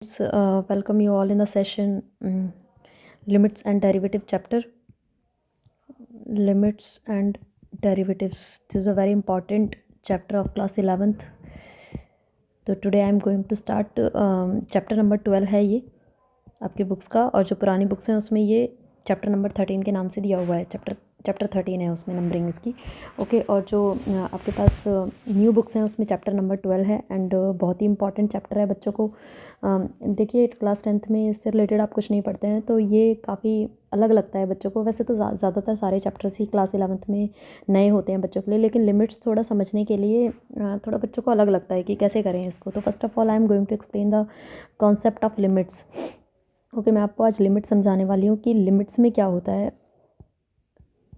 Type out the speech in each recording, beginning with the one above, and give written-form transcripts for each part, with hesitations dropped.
Welcome you all in the session limits and derivative chapter. Limits and derivatives. This is a very important chapter of class 11th. तो today I am going to start chapter number 12 है ये आपके books का, और जो पुरानी books हैं उसमें ये चैप्टर नंबर 13 के नाम से दिया हुआ है। चैप्टर 13 है उसमें नंबरिंग इसकी। ओके, और जो आपके पास न्यू बुक्स हैं उसमें चैप्टर नंबर 12 है एंड बहुत ही इंपॉर्टेंट चैप्टर है बच्चों को। देखिए क्लास 10th में इससे रिलेटेड आप कुछ नहीं पढ़ते हैं तो ये काफ़ी अलग लगता है बच्चों को। वैसे तो ज़्यादातर सारे चैप्टर्स ही क्लास 11th में नए होते हैं बच्चों के लिए, लेकिन लिमिट्स थोड़ा समझने के लिए थोड़ा बच्चों को अलग लगता है कि कैसे करें इसको। तो first of all I am going to explain the concept of limits. Okay, मैं आपको आज लिमिट समझाने वाली हूँ कि लिमिट्स में क्या होता है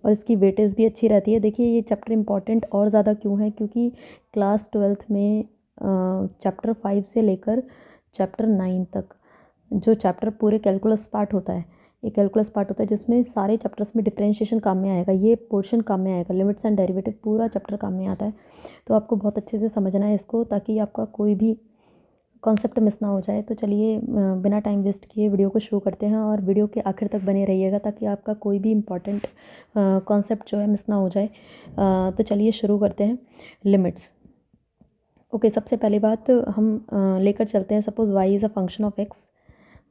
और इसकी वेटेज भी अच्छी रहती है। देखिए ये चैप्टर इंपॉर्टेंट और ज़्यादा क्यों है, क्योंकि क्लास 12th में चैप्टर 5 से लेकर चैप्टर 9 तक जो चैप्टर पूरे कैलकुलस पार्ट होता है, ये कैलकुलस पार्ट होता है जिसमें सारे चैप्टर्स में डिफरेंशिएशन काम में आएगा, ये पोर्शन काम में आएगा, लिमिट्स एंड डेरिवेटिव पूरा चैप्टर काम में आता है। तो आपको बहुत अच्छे से समझना है इसको ताकि आपका कोई भी कॉन्सेप्ट मिस ना हो जाए। तो चलिए बिना टाइम वेस्ट किए वीडियो को शुरू करते हैं और वीडियो के आखिर तक बने रहिएगा ताकि आपका कोई भी इम्पॉर्टेंट कॉन्सेप्ट जो है मिस ना हो जाए। तो चलिए शुरू करते हैं लिमिट्स। ओके, सबसे पहली बात हम लेकर चलते हैं, suppose y is a function of x।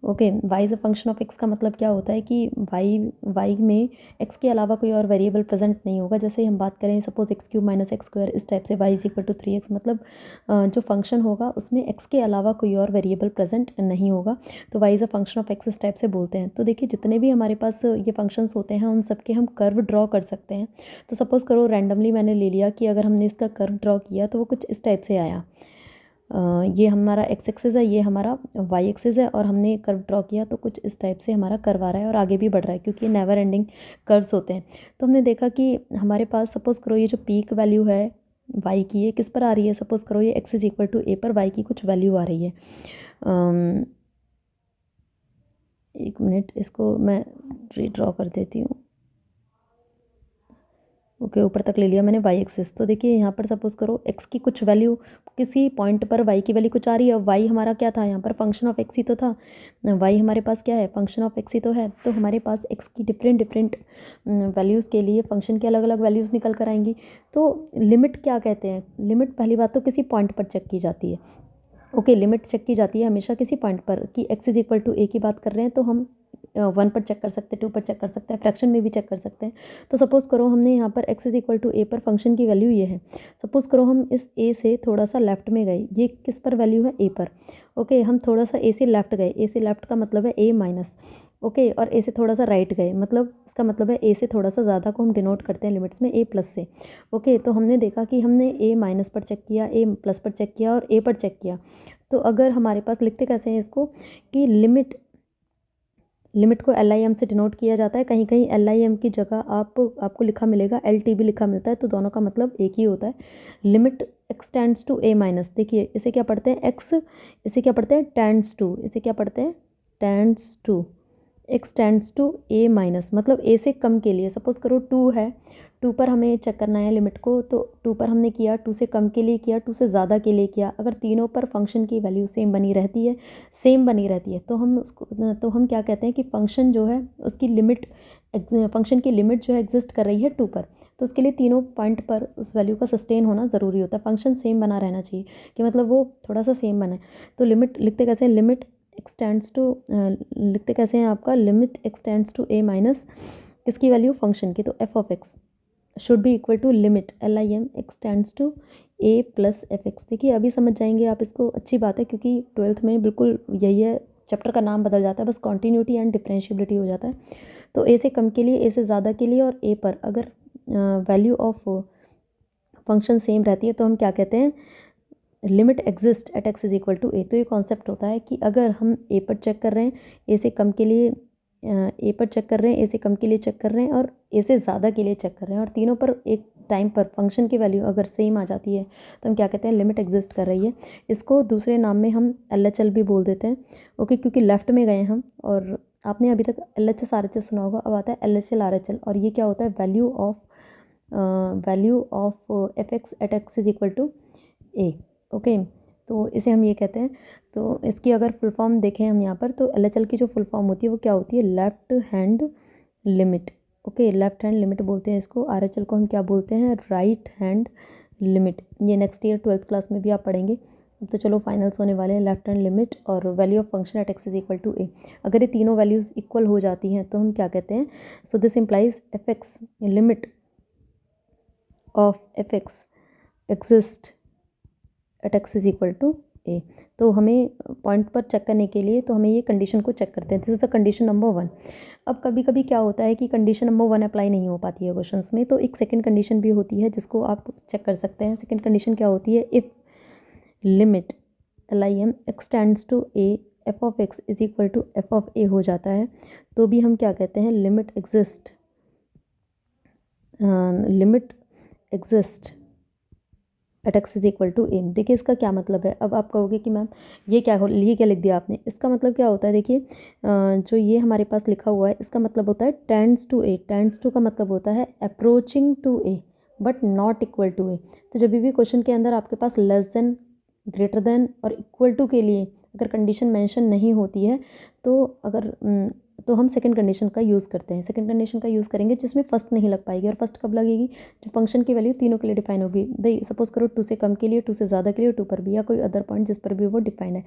Okay, y is a function of x का मतलब क्या होता है कि y में x के अलावा कोई और वेरिएबल प्रेजेंट नहीं होगा। जैसे हम बात करें सपोज x³ - x², इस टाइप से y is equal to 3x, मतलब जो फंक्शन होगा उसमें x के अलावा कोई और वेरिएबल प्रेजेंट नहीं होगा। तो y is a function of x इस टाइप से बोलते हैं। तो देखिए जितने भी हमारे पास ये फंक्शंस होते हैं उन सब के हम कर्व ड्रॉ कर सकते हैं। तो सपोज़ करो रैंडमली मैंने ले लिया कि अगर हमने इसका कर्व ड्रॉ किया तो वो कुछ इस टाइप से आया। ये हमारा x एक्सिस है, ये हमारा y एक्सिस है, और हमने कर्व ड्रॉ किया तो कुछ इस टाइप से हमारा कर्व आ रहा है और आगे भी बढ़ रहा है क्योंकि ये नेवर एंडिंग कर्व्स होते हैं। तो हमने देखा कि हमारे पास सपोज़ करो ये जो पीक वैल्यू है y की, ये किस पर आ रही है, सपोज़ करो ये x is equal to a पर y की कुछ वैल्यू आ रही है। एक मिनट, इसको मैं रीड्रॉ कर देती हूँ। ओके, ऊपर तक ले लिया मैंने y एक्सिस। तो देखिए यहाँ पर सपोज़ करो x की कुछ वैल्यू, किसी पॉइंट पर y की वैल्यू कुछ आ रही है। y हमारा क्या था यहाँ पर, फंक्शन ऑफ x ही तो था। y हमारे पास क्या है, फंक्शन ऑफ x ही तो है। तो हमारे पास x की डिफरेंट डिफरेंट वैल्यूज़ के लिए फंक्शन की अलग अलग वैल्यूज़ निकल कर आएंगी। तो लिमिट क्या कहते हैं, लिमिट पहली बात तो किसी पॉइंट पर चेक की जाती है। ओके, लिमिट चेक की जाती है हमेशा किसी पॉइंट पर कि x is equal to a की बात कर रहे हैं तो हम 1 पर चेक कर सकते हैं, 2 पर चेक कर सकते हैं, फ्रैक्शन में भी चेक कर सकते हैं। तो सपोज़ करो हमने यहाँ पर x is equal to a पर फंक्शन की वैल्यू ये है। सपोज़ करो हम इस a से थोड़ा सा लेफ्ट में गए, ये किस पर वैल्यू है, a पर। ओके, हम थोड़ा सा a से लेफ्ट गए, a से लेफ्ट का मतलब है a माइनस। ओके, और a से थोड़ा सा राइट गए, मतलब इसका मतलब है a से थोड़ा सा ज़्यादा को हम डिनोट करते हैं लिमिट्स में a प्लस से। ओके, तो हमने देखा कि हमने a माइनस पर चेक किया, a प्लस पर चेक किया और a पर चेक किया। तो अगर हमारे पास, लिखते कैसे हैं इसको कि लिमिट को LIM से डिनोट किया जाता है। कहीं कहीं LIM की जगह आपको लिखा मिलेगा LTB लिखा मिलता है, तो दोनों का मतलब एक ही होता है। Limit x tends to a minus, देखिए इसे क्या पढ़ते हैं x, इसे क्या पढ़ते हैं टेंड्स टू, इसे क्या पढ़ते हैं tends to, x tends to a minus, मतलब a से कम के लिए। सपोज़ करो 2 है, 2 पर हमें चेक करना है लिमिट को, तो 2 पर हमने किया, 2 से कम के लिए किया, 2 से ज़्यादा के लिए किया। अगर तीनों पर फंक्शन की वैल्यू सेम बनी रहती है तो हम क्या कहते हैं कि फंक्शन जो है उसकी लिमिट, फंक्शन की लिमिट जो है एग्जिस्ट कर रही है 2 पर। तो उसके लिए तीनों पॉइंट पर उस वैल्यू का सस्टेन होना ज़रूरी होता है, फंक्शन सेम बना रहना चाहिए कि मतलब वो थोड़ा सा सेम बने। तो लिमिट लिखते कैसे हैं, लिमिट एक्सटेंड्स टू, लिखते कैसे हैं आपका, limit extends to a minus किसकी वैल्यू, फंक्शन की। तो f of x should be equal to limit LIM extends to a plus F X. देखिए अभी समझ जाएंगे आप इसको, अच्छी बात है क्योंकि 12th में बिल्कुल यही है, चैप्टर का नाम बदल जाता है, बस कॉन्टीन्यूटी एंड डिफरेंशिएबिलिटी हो जाता है। तो a से कम के लिए, a से ज़्यादा के लिए और a पर अगर वैल्यू ऑफ फंक्शन सेम रहती है तो हम क्या कहते हैं, limit exist at x is equal to a। तो ये कॉन्सेप्ट होता है कि अगर हम a पर चेक कर रहे हैं, a से कम के लिए a पर चेक कर रहे हैं, a से कम के लिए चेक कर रहे हैं और a से ज़्यादा के लिए चेक कर रहे हैं, और तीनों पर एक टाइम पर फंक्शन की वैल्यू अगर सेम आ जाती है तो हम क्या कहते हैं, लिमिट एग्जिस्ट कर रही है। इसको दूसरे नाम में हम LHL भी बोल देते हैं। ओके, क्योंकि लेफ्ट में गए हम, और आपने अभी तक LHS RHS सुना होगा, अब आता है LHL RHL, और ये क्या होता है, value of F X at x is equal to a। Okay, तो इसे हम ये कहते हैं। तो इसकी अगर फुल फॉर्म देखें हम यहाँ पर, तो LHL की जो फुल फॉर्म होती है वो क्या होती है, left hand limit. Okay, left hand limit बोलते हैं इसको। RHL को हम क्या बोलते हैं, राइट हैंड लिमिट। ये नेक्स्ट ईयर 12th क्लास में भी आप पढ़ेंगे। अब तो चलो फाइनल्स होने वाले हैं। लेफ्ट हैंड लिमिट और value of function at x is equal to a, अगर ये तीनों वैल्यूज़ इक्वल हो जाती हैं तो हम क्या कहते हैं, so this implies fx limit of fx exist at x is equal to a। तो हमें पॉइंट पर चेक करने के लिए तो हमें ये कंडीशन को चेक करते हैं। This is the condition number 1। अब कभी कभी क्या होता है कि कंडीशन नंबर 1 अप्लाई नहीं हो पाती है क्वेश्चंस में, तो एक सेकंड कंडीशन भी होती है जिसको आप चेक कर सकते हैं। सेकंड कंडीशन क्या होती है, if limit LIM extends to a f of x is equal to f of a हो जाता है, तो भी हम क्या कहते हैं, limit exist at x is equal to a। देखिए इसका क्या मतलब है। अब आप कहोगे कि मैम ये क्या लिख दिया आपने। इसका मतलब क्या होता है, देखिए जो ये हमारे पास लिखा हुआ है इसका मतलब होता है tends to a। Tends to का मतलब होता है approaching to a but not equal to a। तो जब भी क्वेश्चन के अंदर आपके पास लेस देन, ग्रेटर देन और इक्वल टू के लिए अगर कंडीशन मेंशन नहीं होती है तो हम सेकंड कंडीशन का यूज़ करते हैं। सेकंड कंडीशन का यूज़ करेंगे जिसमें फर्स्ट नहीं लग पाएगी। और फर्स्ट कब लगेगी, जो फंक्शन की वैल्यू तीनों के लिए डिफाइन होगी। भाई सपोज करो 2 से कम के लिए, 2 से ज़्यादा के लिए, 2 पर भी, या कोई अदर पॉइंट जिस पर भी वो डिफाइन है।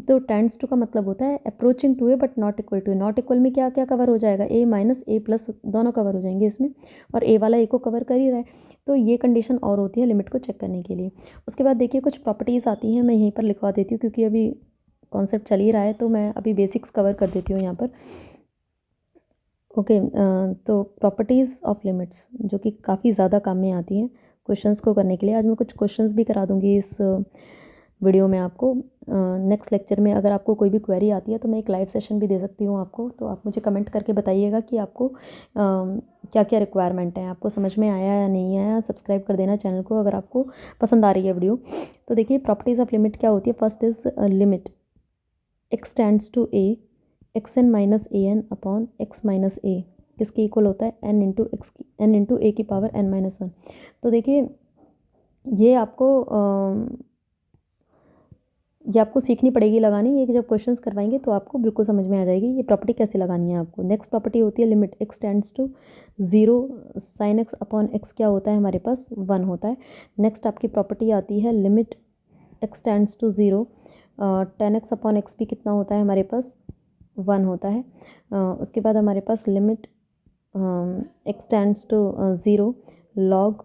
तो टेंड्स टू का मतलब होता है approaching to A but not equal to A. Not equal में क्या क्या कवर हो जाएगा, a माइनस a प्लस दोनों कवर हो जाएंगे इसमें, और a वाला a को कवर कर ही रहा है। तो ये कंडीशन और होती है लिमिट को चेक करने के लिए। उसके बाद देखिए कुछ प्रॉपर्टीज़ आती हैं, मैं यहीं पर लिखवा देती हूँ क्योंकि अभी कॉन्सेप्ट चल ही रहा है, तो मैं अभी बेसिक्स कवर कर देती हूँ यहाँ पर। ओके, तो प्रॉपर्टीज़ ऑफ लिमिट्स जो कि काफ़ी ज़्यादा काम में आती हैं क्वेश्चंस को करने के लिए। आज मैं कुछ क्वेश्चंस भी करा दूँगी इस वीडियो में आपको। नेक्स्ट लेक्चर में अगर आपको कोई भी क्वेरी आती है तो मैं एक लाइव सेशन भी दे सकती हूँ आपको। तो आप मुझे कमेंट करके बताइएगा कि आपको क्या क्या रिक्वायरमेंट है, आपको समझ में आया या नहीं आया। सब्सक्राइब कर देना चैनल को अगर आपको पसंद आ रही है वीडियो। तो देखिए प्रॉपर्टीज़ ऑफ लिमिट क्या होती है। First is limit x tends to a xn minus an upon x minus a किसके इक्वल होता है, n इंटू a की पावर n माइनस 1। तो देखिए ये आपको सीखनी पड़ेगी लगानी। ये जब क्वेश्चंस करवाएंगे तो आपको बिल्कुल समझ में आ जाएगी ये प्रॉपर्टी कैसे लगानी है आपको। नेक्स्ट प्रॉपर्टी होती है limit x tends to 0 sine x upon x क्या होता है हमारे पास, 1 होता है। नेक्स्ट आपकी प्रॉपर्टी आती है limit x tends to 0 tan x upon x भी कितना होता है हमारे पास, 1 होता है। उसके बाद हमारे पास limit x tends to 0 log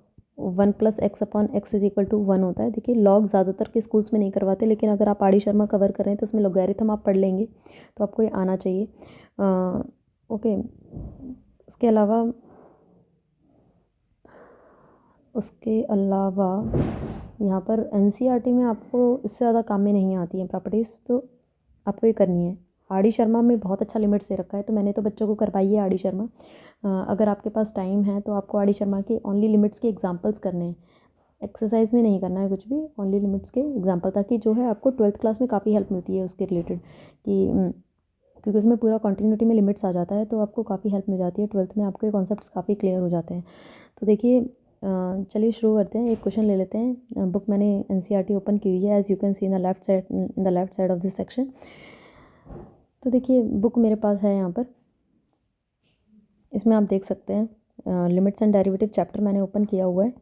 1 plus x upon x is equal to 1 होता है। देखिए लॉग ज़्यादातर के स्कूल्स में नहीं करवाते, लेकिन अगर आप आर.डी. शर्मा कवर कर रहे हैं तो उसमें लॉगरिथम आप पढ़ लेंगे, तो आपको ये आना चाहिए। ओके, उसके अलावा यहाँ पर NCERT में आपको इससे ज़्यादा काम में नहीं आती हैं प्रॉपर्टीज़, तो आपको ये करनी है। आर.डी. शर्मा में बहुत अच्छा लिमिट दे रखा है, तो मैंने तो बच्चों को करवाई है आर.डी. शर्मा। अगर आपके पास टाइम है तो आपको आर.डी. शर्मा के ओनली लिमिट्स के एग्जांपल्स करने हैं, एक्सरसाइज में नहीं करना है कुछ भी, ओनली लिमिट्स के एग्जांपल, ताकि जो है आपको 12th क्लास में काफ़ी हेल्प मिलती है उसके रिलेटेड कि क्योंकि उसमें पूरा कॉन्टीन्यूटी में लिमिट्स आ जाता है, तो आपको काफ़ी हेल्प मिल जाती है। 12th में आपके कॉन्सेप्ट्स काफ़ी क्लियर हो जाते हैं। तो देखिए चलिए शुरू करते हैं। एक क्वेश्चन ले लेते हैं। बुक मैंने NCERT ओपन की हुई है, as you can see in the left side of this section. तो देखिए बुक मेरे पास है यहाँ पर, इसमें आप देख सकते हैं लिमिट्स एंड डेरिवेटिव चैप्टर मैंने ओपन किया हुआ है।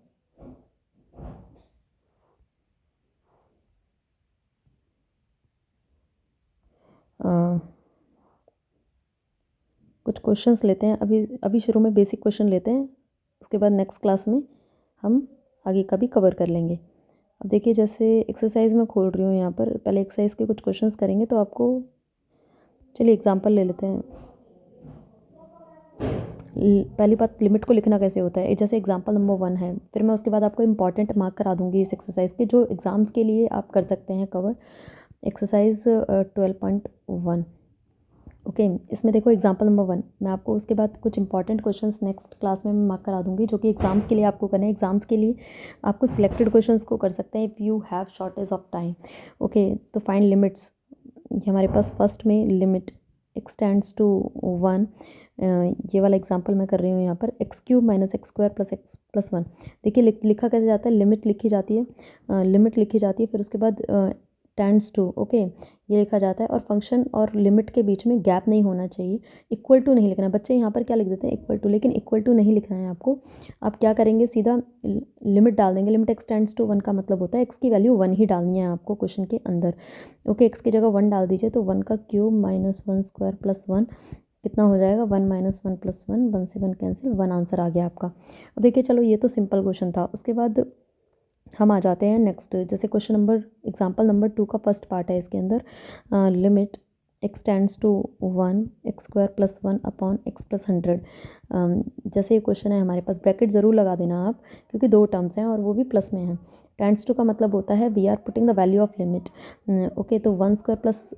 कुछ क्वेश्चंस लेते हैं अभी शुरू में, बेसिक क्वेश्चन लेते हैं, उसके बाद नेक्स्ट क्लास में हम आगे का भी कवर कर लेंगे। अब देखिए जैसे एक्सरसाइज में खोल रही हूँ यहाँ पर, पहले एक्सरसाइज के कुछ क्वेश्चंस करेंगे तो आपको, चलिए एग्जांपल ले लेते हैं। पहली बात, लिमिट को लिखना कैसे होता है, जैसे एग्जांपल नंबर 1 है, फिर मैं उसके बाद आपको इंपॉर्टेंट मार्क करा दूंगी इस एक्सरसाइज के, जो एग्ज़ाम्स के लिए आप कर सकते हैं कवर। एक्सरसाइज 12.1। ओके, इसमें देखो एग्जांपल नंबर 1, मैं आपको उसके बाद कुछ इंपॉर्टेंट क्वेश्चंस नेक्स्ट क्लास में मैं मार्क करा दूंगी, जो कि एग्ज़ाम्स के लिए आपको करना है। एग्ज़ाम्स के लिए आपको सिलेक्टेड क्वेश्चंस को कर सकते हैं if you have shortage of time. Okay, तो फाइंड लिमिट्स, ये हमारे पास फर्स्ट में लिमिट x टेंड्स टू 1, ये वाला एग्जांपल मैं कर रही हूँ यहाँ पर, x³ minus x² plus x plus 1। देखिए लिखा कैसे जाता है, लिमिट लिखी जाती है, फिर उसके बाद टेंड्स टू, ओके, ये लिखा जाता है। और फंक्शन और लिमिट के बीच में गैप नहीं होना चाहिए। इक्वल टू नहीं लिखना है। बच्चे यहाँ पर क्या लिख देते हैं, इक्वल टू, लेकिन इक्वल टू नहीं लिखना है आपको। आप क्या करेंगे, सीधा लिमिट डाल देंगे। लिमिट एक्स टेंड्स टू 1 का मतलब होता है एक्स की वैल्यू 1 ही डालनी है आपको क्वेश्चन के अंदर, ओके। एक्स की जगह 1 डाल दीजिए, तो 1 का क्यूब माइनस 1 स्क्वायर प्लस 1 कितना हो जाएगा, 1 माइनस 1 प्लस 1, 1 से 1 कैंसिल, 1 आंसर आ गया आपका। अब देखिए, चलो ये तो सिंपल क्वेश्चन था। उसके बाद हम आ जाते हैं नेक्स्ट, जैसे क्वेश्चन नंबर एग्जांपल नंबर 2 का फर्स्ट पार्ट है इसके अंदर। Limit x tends to 1 X square plus 1 upon X plus 100। जैसे ये क्वेश्चन है हमारे पास, ब्रैकेट ज़रूर लगा देना आप, क्योंकि 2 टर्म्स हैं और वो भी प्लस में हैं। टेंड्स टू का मतलब होता है we are putting the value of limit, okay. तो 1 स्क्वायर प्लस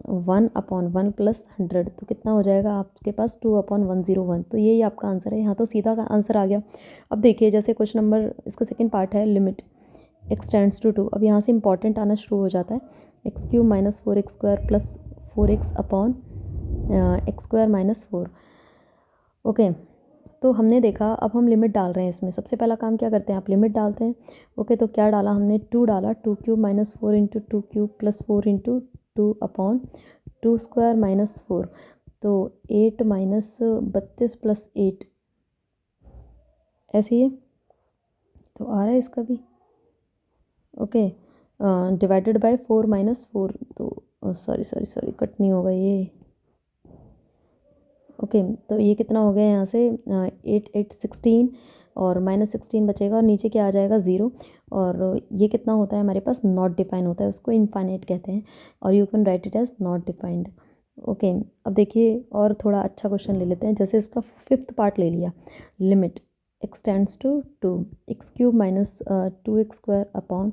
1 अपॉन 1 प्लस 100, तो कितना हो जाएगा आपके पास, 2 अपॉन 101। तो यही आपका आंसर है। यहाँ तो सीधा का आंसर आ गया। अब देखिए, जैसे क्वेश्चन नंबर, इसका सेकंड पार्ट है लिमिट एक्स टेंड्स टू 2। अब यहाँ से इंपॉर्टेंट आना शुरू हो जाता है। X cube minus 4x square plus 4x upon X square minus 4, okay. तो हमने देखा, अब हम लिमिट डाल रहे हैं इसमें। सबसे पहला काम क्या करते हैं, आप लिमिट डालते हैं, ओके। तो क्या डाला हमने, 2 डाला, 2 cube minus 4 into 2 cube plus 4 into 2 upon 2 square minus 4, तो 8 माइनस 32 प्लस 8, ऐसे ही तो आ रहा है इसका भी, ओके। डिवाइडेड बाय 4 माइनस 4, तो सॉरी कट नहीं होगा ये, ओके। तो ये कितना हो गया यहाँ से, 8 8 16 और माइनस 16 बचेगा, और नीचे क्या आ जाएगा, 0। और ये कितना होता है हमारे पास, नॉट डिफाइन होता है, उसको इनफाइनाइट कहते हैं, और you can write it as not defined, okay. अब देखिए, और थोड़ा अच्छा क्वेश्चन ले लेते हैं। जैसे इसका फिफ्थ पार्ट ले लिया, limit x tends to 2 X cube minus 2x square upon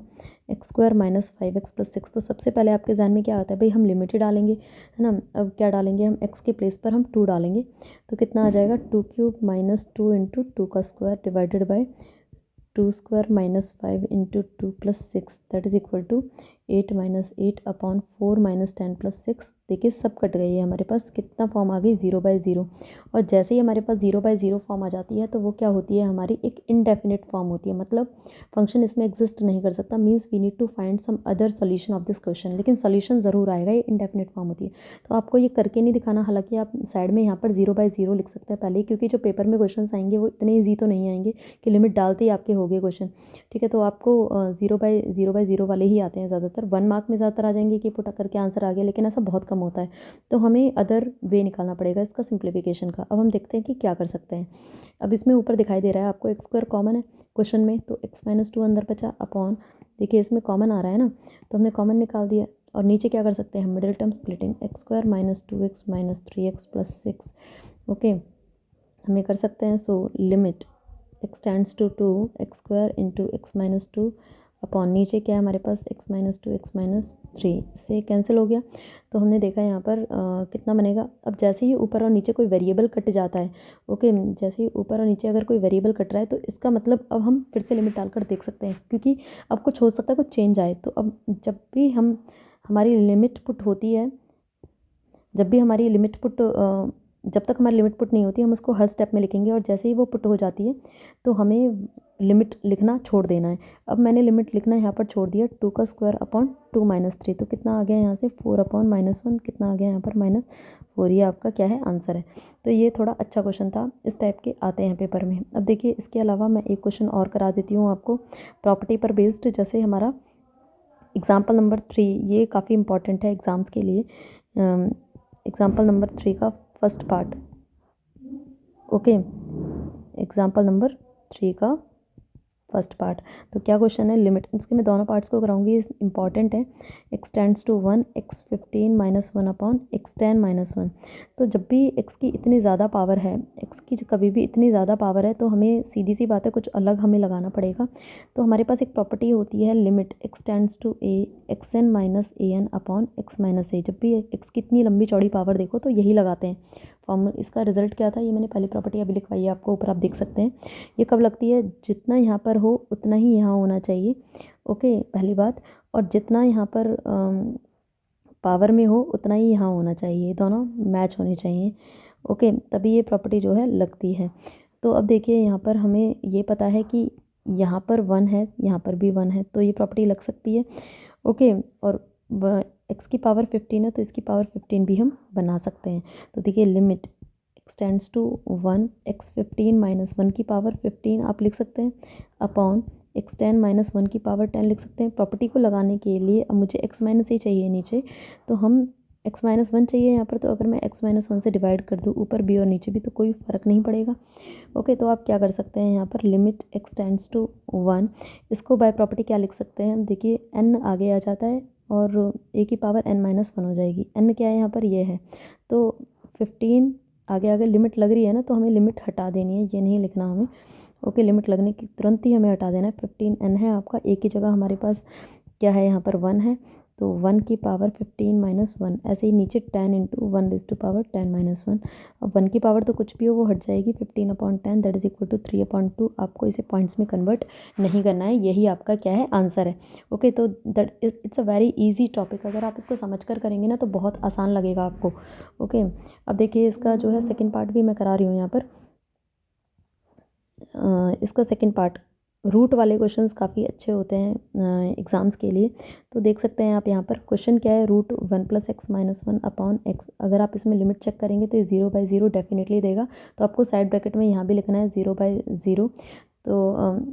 X square minus 5x plus 6। तो सबसे पहले आपके जहन में क्या आता है, भाई हम लिमिट ही डालेंगे, है ना। अब क्या डालेंगे हम, x के प्लेस पर हम 2 डालेंगे, तो कितना आ जाएगा, 2 क्यूब माइनस 2 इंटू 2 का square divided by 2 square minus 5 into 2 plus 6, that is equal to 8 minus 8 upon 4 minus 10 plus 6। देखिए सब कट गई है हमारे पास, कितना फॉर्म आ गई, 0/0। और जैसे ही हमारे पास 0/0 फॉर्म आ जाती है, तो वो क्या होती है, हमारी एक इनडेफिनिट फॉर्म होती है, मतलब फंक्शन इसमें एग्जिस्ट नहीं कर सकता। Means we need to find some other solution of this question, लेकिन सोल्यूशन ज़रूर आएगा, ये इनडेफिनिट फॉर्म होती है। तो आपको ये करके नहीं दिखाना, हालांकि आप साइड में यहाँ पर 0/0 लिख सकते हैं पहले, क्योंकि जो पेपर में क्वेश्चन आएंगे वो इतने ईजी तो नहीं आएंगे कि लिमिट डालते ही आपके हो गए क्वेश्चन, ठीक है। तो आपको 0/0 वाले ही आते हैं ज़्यादातर। 1 मार्क में ज़्यादातर आ जाएंगे कि पुट करके आंसर आ गया, लेकिन ऐसा बहुत कम होता है। तो हमें अदर वे निकालना पड़ेगा इसका सिंप्लीफिकेशन का। अब हम देखते हैं कि क्या कर सकते हैं। अब इसमें ऊपर दिखाई दे रहा है आपको एक्स स्क्वायर कॉमन है क्वेश्चन में, तो x माइनस 2 अंदर बचा अपॉन, देखिए इसमें कॉमन आ रहा है ना, तो हमने कॉमन निकाल दिया। और नीचे क्या कर सकते हैं, middle term splitting, X square minus 2x minus 3x plus 6, okay. हम ये कर सकते हैं। So limit x tends to 2 X square into X minus 2 upon, नीचे क्या है हमारे पास, x माइनस 2 एक्स माइनस 3, इससे कैंसिल हो गया। तो हमने देखा यहाँ पर कितना बनेगा। अब जैसे ही ऊपर और नीचे कोई वेरिएबल कट जाता है, ओके, जैसे ही ऊपर और नीचे अगर कोई वेरिएबल कट रहा है, तो इसका मतलब अब हम फिर से लिमिट डालकर देख सकते हैं, क्योंकि अब कुछ हो सकता है, कुछ चेंज आए। तो अब जब भी हमारी लिमिट पुट होती है, जब भी हमारी लिमिट पुट जब तक हमारी लिमिट पुट नहीं होती, हम उसको हर स्टेप में लिखेंगे, और जैसे ही वो पुट हो जाती है, तो हमें लिमिट लिखना छोड़ देना है। अब मैंने लिमिट लिखना यहाँ पर छोड़ दिया, 2 का स्क्वायर अपॉन 2 माइनस 3, तो कितना आ गया यहाँ से, 4 अपॉन माइनस 1, कितना आ गया यहाँ पर, -4। ये आपका क्या है, आंसर है। तो ये थोड़ा अच्छा क्वेश्चन था, इस टाइप के आते हैं पेपर में। अब देखिए, इसके अलावा मैं एक क्वेश्चन और करा देती हूँ आपको, प्रॉपर्टी पर बेस्ड। जैसे हमारा एग्जाम्पल नंबर 3, ये काफ़ी इंपॉर्टेंट है एग्ज़ाम्स के लिए। एग्जाम्पल नंबर 3 का first part, okay. Example number 3 का फर्स्ट पार्ट, तो क्या क्वेश्चन है, लिमिट, इसके मैं दोनों पार्ट्स को कराऊंगी, इंपॉर्टेंट है। X tends to 1 X 15 minus 1 upon X 10 minus 1। तो जब भी एक्स की इतनी ज़्यादा पावर है, एक्स की कभी भी इतनी ज़्यादा पावर है, तो हमें सीधी सी बात है, कुछ अलग हमें लगाना पड़ेगा। तो हमारे पास एक प्रॉपर्टी होती है, limit x tends to a x n minus a n upon x minus a. जब भी एक्स की इतनी लंबी चौड़ी पावर देखो, तो यही लगाते हैं फॉर्म। इसका रिजल्ट क्या था, ये मैंने पहली प्रॉपर्टी अभी लिखवाई है आपको, ऊपर आप देख सकते हैं। ये कब लगती है, जितना यहाँ पर हो उतना ही यहाँ होना चाहिए, ओके, पहली बात। और जितना यहाँ पर पावर में हो उतना ही यहाँ होना चाहिए, दोनों मैच होने चाहिए, ओके, तभी ये प्रॉपर्टी जो है लगती है। तो अब देखिए, यहाँ पर हमें ये पता है कि यहाँ पर 1 है, यहाँ पर भी 1 है, तो ये प्रॉपर्टी लग सकती है, ओके। और एक्स की पावर 15 है तो इसकी पावर 15 भी हम बना सकते हैं। तो देखिए limit x tends to 1, X 15 minus 1 की पावर 15 आप लिख सकते हैं अपॉन एक्स 10 माइनस 1 की पावर 10 लिख सकते हैं। प्रॉपर्टी को लगाने के लिए अब मुझे एक्स माइनस ही चाहिए नीचे, तो हम एक्स माइनस 1 चाहिए यहाँ पर, तो अगर मैं एक्स माइनस 1 से डिवाइड कर दूँ ऊपर भी और नीचे भी तो कोई फ़र्क नहीं पड़ेगा। ओके, तो आप क्या कर सकते हैं यहाँ पर लिमिट एक्स टेंड्स टू 1, इसको बाय प्रॉपर्टी क्या लिख सकते हैं, देखिए एन आगे आ जाता है और ए की पावर एन माइनस 1 हो जाएगी। एन क्या है यहाँ पर, ये है, तो 15 आगे आगे लिमिट लग रही है ना, तो हमें लिमिट हटा देनी है, ये नहीं लिखना हमें। ओके, लिमिट लगने की तुरंत ही हमें हटा देना है। 15 एन है आपका, ए की जगह हमारे पास क्या है यहाँ पर 1 है, तो 1 की पावर 15 माइनस 1, ऐसे ही नीचे 10 into 1 raise to power 10 minus 1। अब 1 की पावर तो कुछ भी हो वो हट जाएगी, 15 upon 10 that is equal to 3/2। आपको इसे पॉइंट्स में कन्वर्ट नहीं करना है, यही आपका क्या है आंसर है। ओके, तो that it's a very easy topic, अगर आप इसको समझ कर करेंगे ना तो बहुत आसान लगेगा आपको। ओके, अब देखिए इसका जो है सेकेंड पार्ट भी मैं करा रही हूँ यहाँ पर। इसका सेकेंड पार्ट, रूट वाले क्वेश्चंस काफ़ी अच्छे होते हैं एग्ज़ाम्स के लिए। तो देख सकते हैं आप यहाँ पर क्वेश्चन क्या है, root 1 plus x minus 1 upon X. अगर आप इसमें लिमिट चेक करेंगे तो ये 0/0 डेफिनेटली देगा, तो आपको साइड ब्रैकेट में यहाँ भी लिखना है 0/0। तो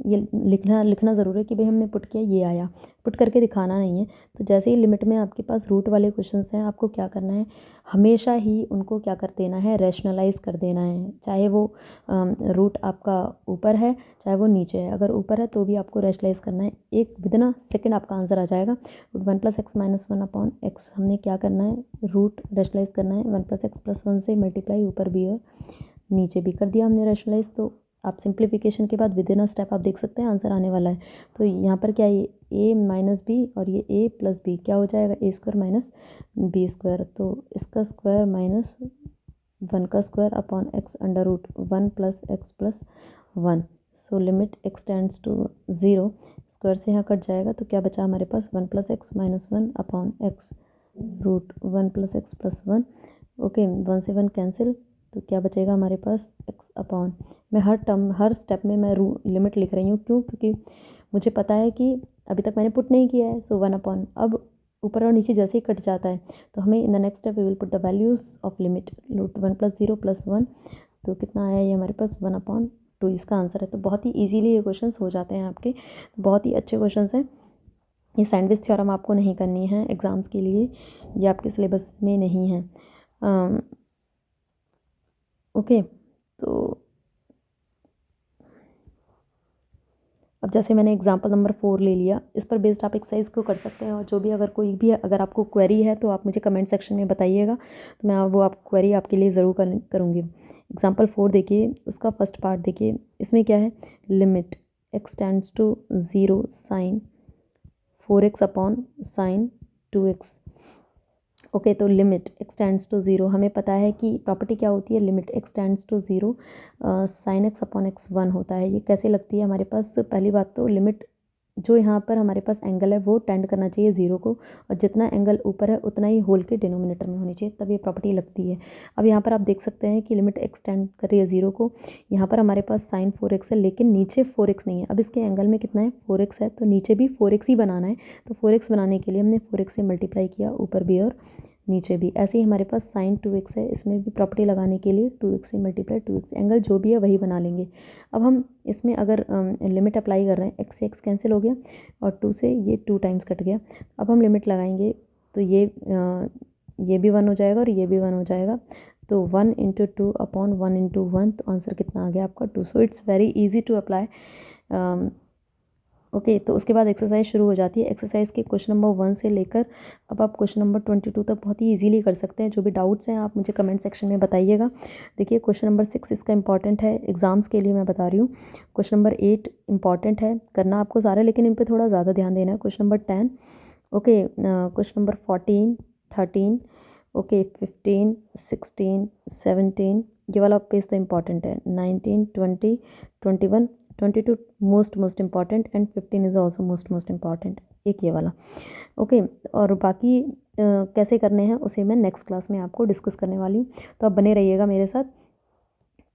ये लिखना ज़रूर है कि भाई हमने पुट किया, ये आया, पुट करके दिखाना नहीं है। तो जैसे ही लिमिट में आपके पास रूट वाले क्वेश्चंस हैं, आपको क्या करना है, हमेशा ही उनको क्या कर देना है, रैशनलाइज़ कर देना है। चाहे वो रूट आपका ऊपर है चाहे वो नीचे है, अगर ऊपर है तो भी आपको रैशनलाइज़ करना है, एक विदिन अ सेकेंड आपका आंसर आ जाएगा। Root 1 plus x minus 1 upon x, हमने क्या करना है, रूट रैशनलाइज़ करना है, 1 प्लस एक्स प्लस 1 से मल्टीप्लाई ऊपर भी और नीचे भी कर दिया हमने रैशनलाइज़। तो आप सिंप्लीफिकेशन के बाद विदिन अ स्टेप आप देख सकते हैं आंसर आने वाला है। तो यहाँ पर क्या है, ए माइनस बी और ये ए प्लस बी क्या हो जाएगा, a square minus b square, तो इसका स्क्वायर माइनस 1 का square upon x under root 1 plus x plus 1। So limit x tends to 0, square से यहाँ कट जाएगा, तो क्या बचा हमारे पास 1 plus x minus 1 upon x root 1 plus x plus 1। Okay, 1 से 1 कैंसिल, तो क्या बचेगा हमारे पास एक्स अपॉन, मैं हर स्टेप में मैं लिमिट लिख रही हूँ, क्यों, क्योंकि मुझे पता है कि अभी तक मैंने पुट नहीं किया है। सो 1 अपॉन, अब ऊपर और नीचे जैसे ही कट जाता है तो हमें in the next step we will put the values of limit, root 1 plus 0 plus 1, तो कितना आया ये हमारे पास 1/2, इसका आंसर है। तो बहुत ही ईजीली ये क्वेश्चंस हो जाते हैं आपके, बहुत ही अच्छे क्वेश्चंस हैं। ये सैंडविच थ्योरम आपको नहीं करनी है एग्ज़ाम्स के लिए, ये आपके सिलेबस में नहीं है। ओके, तो अब जैसे मैंने एग्जांपल नंबर 4 ले लिया, इस पर बेस्ड आप एक्सरसाइज को कर सकते हैं, और जो भी अगर आपको क्वेरी है तो आप मुझे कमेंट सेक्शन में बताइएगा, तो मैं वो आप क्वेरी आपके लिए ज़रूर करूँगी। एग्जांपल 4 देखिए, उसका फर्स्ट पार्ट देखिए, इसमें क्या है, limit x tends to 0 sine 4x upon sine 2x। Okay, तो लिमिट एक्स टेंड्स टू 0, हमें पता है कि प्रॉपर्टी क्या होती है, limit x tends to 0 sine x upon x 1 होता है। ये कैसे लगती है हमारे पास, पहली बात तो लिमिट जो यहाँ पर हमारे पास एंगल है वो टेंड करना चाहिए 0 को, और जितना एंगल ऊपर है उतना ही होल के डिनोमिनेटर में होनी चाहिए, तब ये प्रॉपर्टी लगती है। अब यहाँ पर आप देख सकते हैं कि लिमिट एक्स टेंड कर रही है 0 को, यहाँ पर हमारे पास साइन 4x है लेकिन नीचे 4x नहीं है। अब इसके एंगल में कितना है, 4x है, तो नीचे भी 4x ही बनाना है। तो 4x बनाने के लिए हमने 4x से मल्टीप्लाई किया ऊपर भी और नीचे भी। ऐसे ही हमारे पास साइन 2x है, इसमें भी प्रॉपर्टी लगाने के लिए 2x से मल्टीप्लाई 2x, एंगल जो भी है वही बना लेंगे। अब हम इसमें अगर लिमिट अप्लाई कर रहे हैं, x से x कैंसिल हो गया और 2 से ये 2 टाइम्स कट गया। अब हम लिमिट लगाएंगे तो ये भी 1 हो जाएगा और ये भी 1 हो जाएगा, तो 1 इंटू 2 अपॉन 1 इंटू 1, तो आंसर कितना आ गया आपका 2। So it's very easy to apply. Okay, तो उसके बाद एक्सरसाइज शुरू हो जाती है। एक्सरसाइज के क्वेश्चन नंबर 1 से लेकर अब आप क्वेश्चन नंबर 22 तक बहुत ही इजीली कर सकते हैं। जो भी डाउट्स हैं आप मुझे कमेंट सेक्शन में बताइएगा। देखिए क्वेश्चन नंबर 6 इसका इंपॉर्टेंट है, एग्जाम्स के लिए मैं बता रही हूँ। क्वेश्चन नंबर 8 इंपॉर्टेंट है, करना आपको सारा, लेकिन इन पर थोड़ा ज़्यादा ध्यान देना है। Question number 10, okay, question number 14, 13, okay, 15, 16, 17, ये वाला पेज तो इंपॉर्टेंट है। 19, 20, 21, 22 most important and 15 is also most important, एक ये वाला। ओके, और बाकी कैसे करने हैं उसे मैं नेक्स्ट क्लास में आपको डिस्कस करने वाली हूँ, तो आप बने रहिएगा मेरे साथ।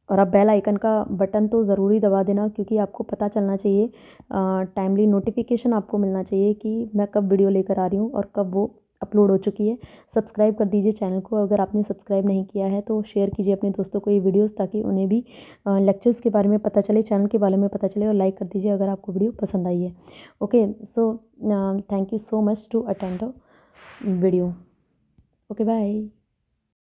और आप बेल आइकन का बटन तो ज़रूरी दबा देना, क्योंकि आपको पता चलना चाहिए, टाइमली नोटिफिकेशन आपको मिलना चाहिए कि मैं कब वीडियो लेकर आ रही हूँ और कब वो अपलोड हो चुकी है। सब्सक्राइब कर दीजिए चैनल को, अगर आपने सब्सक्राइब नहीं किया है तो शेयर कीजिए अपने दोस्तों को ये वीडियोस, ताकि उन्हें भी लेक्चर्स के बारे में पता चले, चैनल के बारे में पता चले। और लाइक कर दीजिए अगर आपको वीडियो पसंद आई है। Okay, so thank you so much to attend the video. Okay, bye.